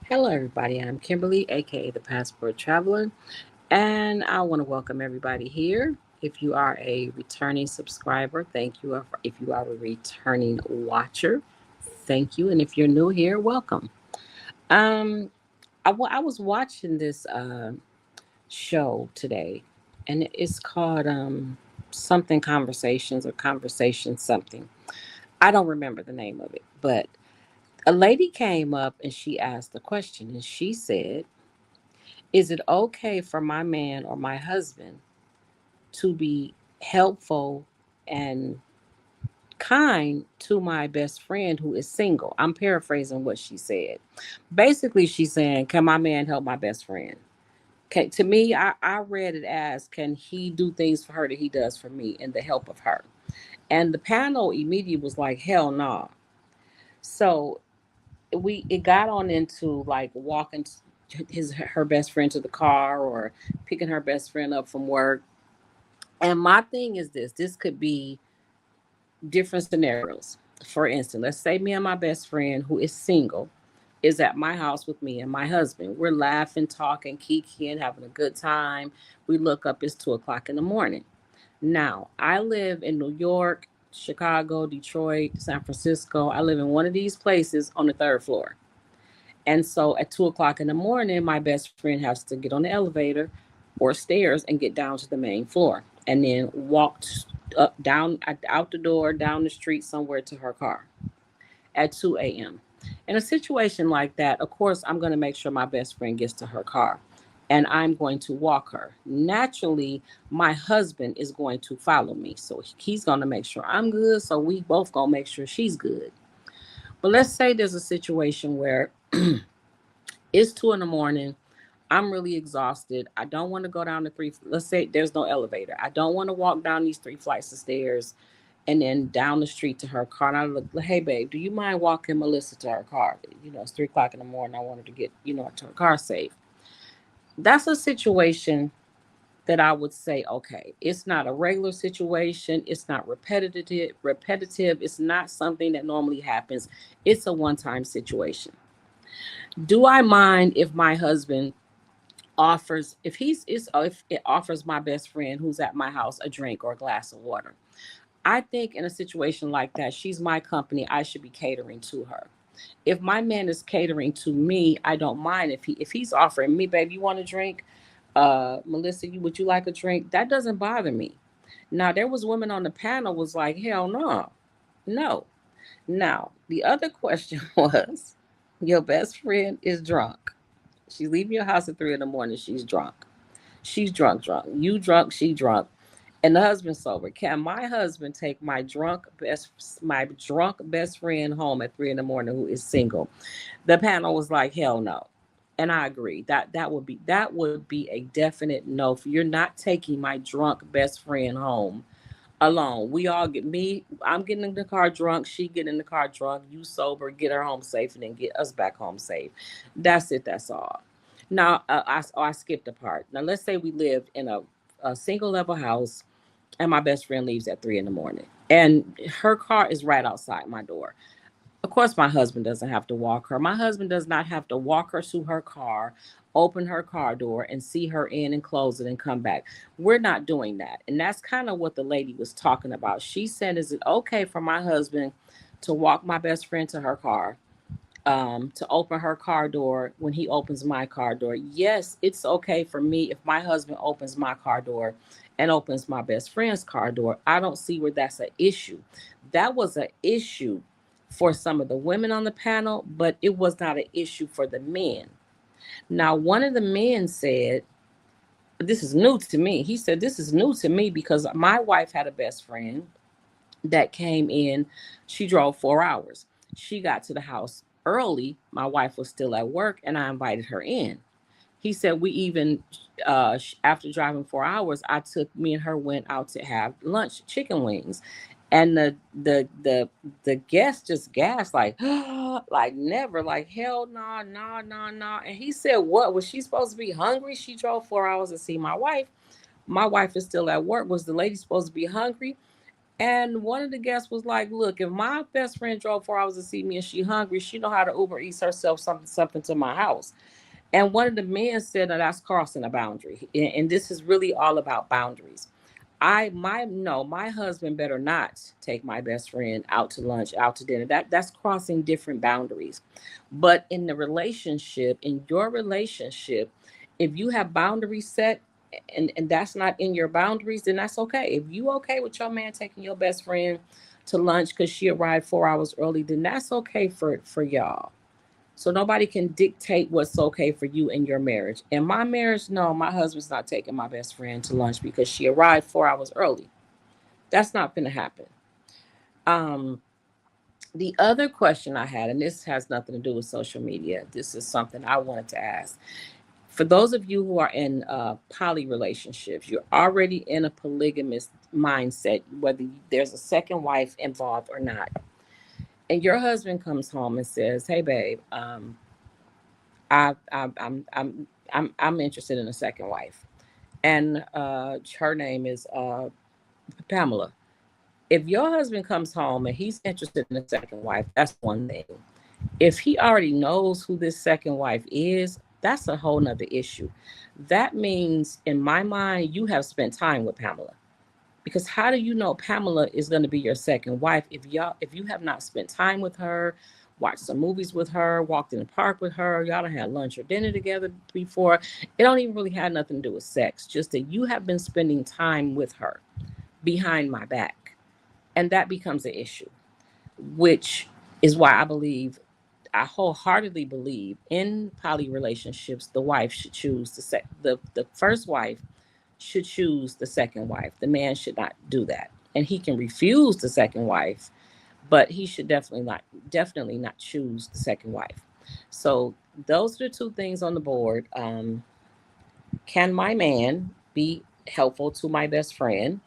Hello, everybody. I'm Kimberly, aka the Passport Traveler, and I want to welcome everybody here. If you are a returning subscriber, thank you. If you are a returning watcher, thank you. And if you're new here, welcome. Um, I was watching this show today, and it's called something conversations or conversation something. I don't remember the name of it, but a lady came up and she asked a question, and she said, is it okay for my man or my husband to be helpful and kind to my best friend who is single? I'm paraphrasing what she said. Basically, she's saying, can my man help my best friend? To me, I read it as, can he do things for her that he does for me and the help of her? And the panel immediately was like, hell no. Nah. So it got on into like walking her best friend to the car or picking her best friend up from work. And my thing is this could be different scenarios. For instance, let's say me and my best friend who is single is at my house with me and my husband. We're laughing, talking, kikiing, having a good time. We look up, it's 2 o'clock in the morning. Now, I live in New York, Chicago, Detroit, San Francisco. I live in one of these places on the third floor. And so at 2 o'clock in the morning, my best friend has to get on the elevator or stairs and get down to the main floor and then walk up, down, out the door, down the street somewhere to her car at 2 a.m. In a situation like that, of course, I'm going to make sure my best friend gets to her car and I'm going to walk her. Naturally, my husband is going to follow me. So he's going to make sure I'm good. So we both going to make sure she's good. But let's say there's a situation where it's 2 in the morning. I'm really exhausted. I don't want to go down the three. Let's say there's no elevator. I don't want to walk down these 3 flights of stairs and then down the street to her car. And I look, hey, babe, do you mind walking Melissa to her car? It's 3 o'clock in the morning. I wanted to get, to her car safe. That's a situation that I would say, okay, it's not a regular situation. It's not repetitive. Repetitive. It's not something that normally happens. It's a one-time situation. Do I mind if my husband offers if it offers my best friend who's at my house a drink or a glass of water? I think in a situation like that, she's my company. I should be catering to her. If my man is catering to me, I don't mind if he's offering me, babe, you want a drink? Melissa, would you like a drink? That doesn't bother me. Now there was women on the panel was like, hell no, no. Now the other question was, your best friend is drunk. She's leaving your house at 3 in the morning. She's drunk. She's drunk, drunk. You drunk, she drunk. And the husband's sober. Can my husband take my drunk best friend home at 3 in the morning who is single? The panel was like, hell no. And I agree. That would be a definite no. For you're not taking my drunk best friend home alone. We all get me. I'm getting in the car drunk. She get in the car drunk. You sober. Get her home safe, and then get us back home safe. That's it. That's all. Now, I skipped a part. Now, let's say we lived in a single level house, and my best friend leaves at 3 in the morning, and her car is right outside my door. Of course, my husband doesn't have to walk her. My husband does not have to walk her to her car, open her car door, and see her in and close it and come back. We're not doing that. And that's kind of what the lady was talking about. She said, is it okay for my husband to walk my best friend to her car, to open her car door when he opens my car door? Yes, it's okay for me if my husband opens my car door and opens my best friend's car door. I don't see where that's an issue. That was an issue for some of the women on the panel, but it was not an issue for the men. Now, one of the men said, this is new to me. He said, this is new to me because my wife had a best friend that came in. She drove 4 hours. She got to the house early. My wife was still at work, and I invited her in. He said we even after driving 4 hours, me and her went out to have lunch, chicken wings, and the guest just gasped like like never, like hell no, no, no, no. And he said, what was she supposed to be hungry? She drove 4 hours to see my wife. My wife is still at work. Was the lady supposed to be hungry? And one of the guests was like, look, if my best friend drove 4 hours to see me and she hungry, she know how to Uber Eats herself something to my house. And one of the men said that that's crossing a boundary. And this is really all about boundaries. My husband better not take my best friend out to lunch, out to dinner. That's crossing different boundaries. But in your relationship, if you have boundaries set and that's not in your boundaries, then that's okay. If you okay with your man taking your best friend to lunch because she arrived 4 hours early, then that's okay for y'all. So nobody can dictate what's okay for you in your marriage. In my marriage, no, my husband's not taking my best friend to lunch because she arrived 4 hours early. That's not going to happen. Um, the other question I had, and this has nothing to do with social media, this is something I wanted to ask. For those of you who are in poly relationships, you're already in a polygamous mindset, whether there's a second wife involved or not. And your husband comes home and says, "Hey, babe, I, I, I'm interested in a second wife," and her name is Pamela. If your husband comes home and he's interested in a second wife, that's one thing. If he already knows who this second wife is, that's a whole nother issue. That means, in my mind, you have spent time with Pamela. Because how do you know Pamela is going to be your second wife if you have not spent time with her, watched some movies with her, walked in the park with her, y'all don't had lunch or dinner together before. It don't even really have nothing to do with sex, just that you have been spending time with her behind my back. And that becomes an issue, which is why I wholeheartedly believe in poly relationships, the wife should choose the first wife should choose the second wife. The man should not do that. And he can refuse the second wife, but he should definitely not choose the second wife. So those are the two things on the board. Can my man be helpful to my best friend?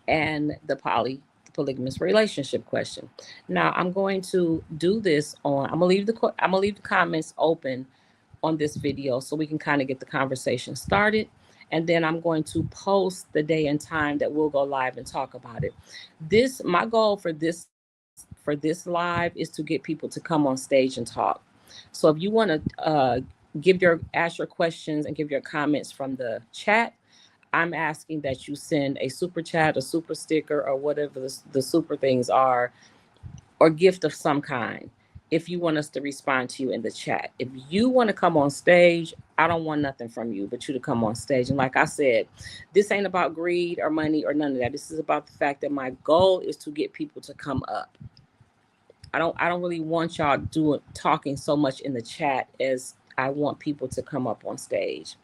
And the polygamous relationship question. Now I'm going to do this on. I'm gonna leave the comments open on this video so we can kind of get the conversation started. And then I'm going to post the day and time that we'll go live and talk about it. My goal for this live is to get people to come on stage and talk. So if you want to ask your questions and give your comments from the chat, I'm asking that you send a super chat, a super sticker, or whatever the super things are, or gift of some kind, if you want us to respond to you in the chat. If you want to come on stage, I don't want nothing from you but you to come on stage. And like I said, this ain't about greed or money or none of that. This is about the fact that my goal is to get people to come up. I don't really want y'all talking so much in the chat as I want people to come up on stage.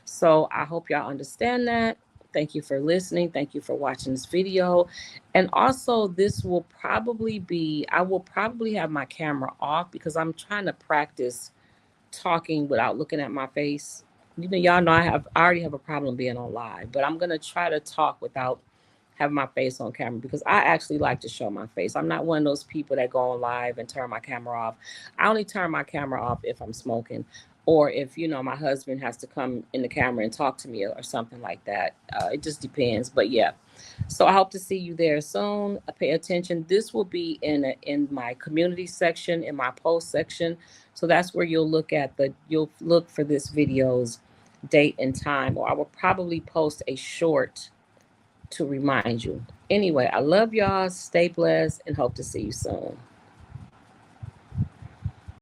So I hope y'all understand that. Thank you for listening. Thank you for watching this video. And also I will probably have my camera off because I'm trying to practice talking without looking at my face. Y'all know I already have a problem being on live, but I'm gonna try to talk without having my face on camera because I actually like to show my face. I'm not one of those people that go on live and turn my camera off. I only turn my camera off if I'm smoking or if my husband has to come in the camera and talk to me or something like that. It just depends, but yeah. So I hope to see you there soon. Pay attention. This will be in my community section, in my post section. So that's where you'll look for this video's date and time, or I will probably post a short to remind you. Anyway, I love y'all. Stay blessed and hope to see you soon.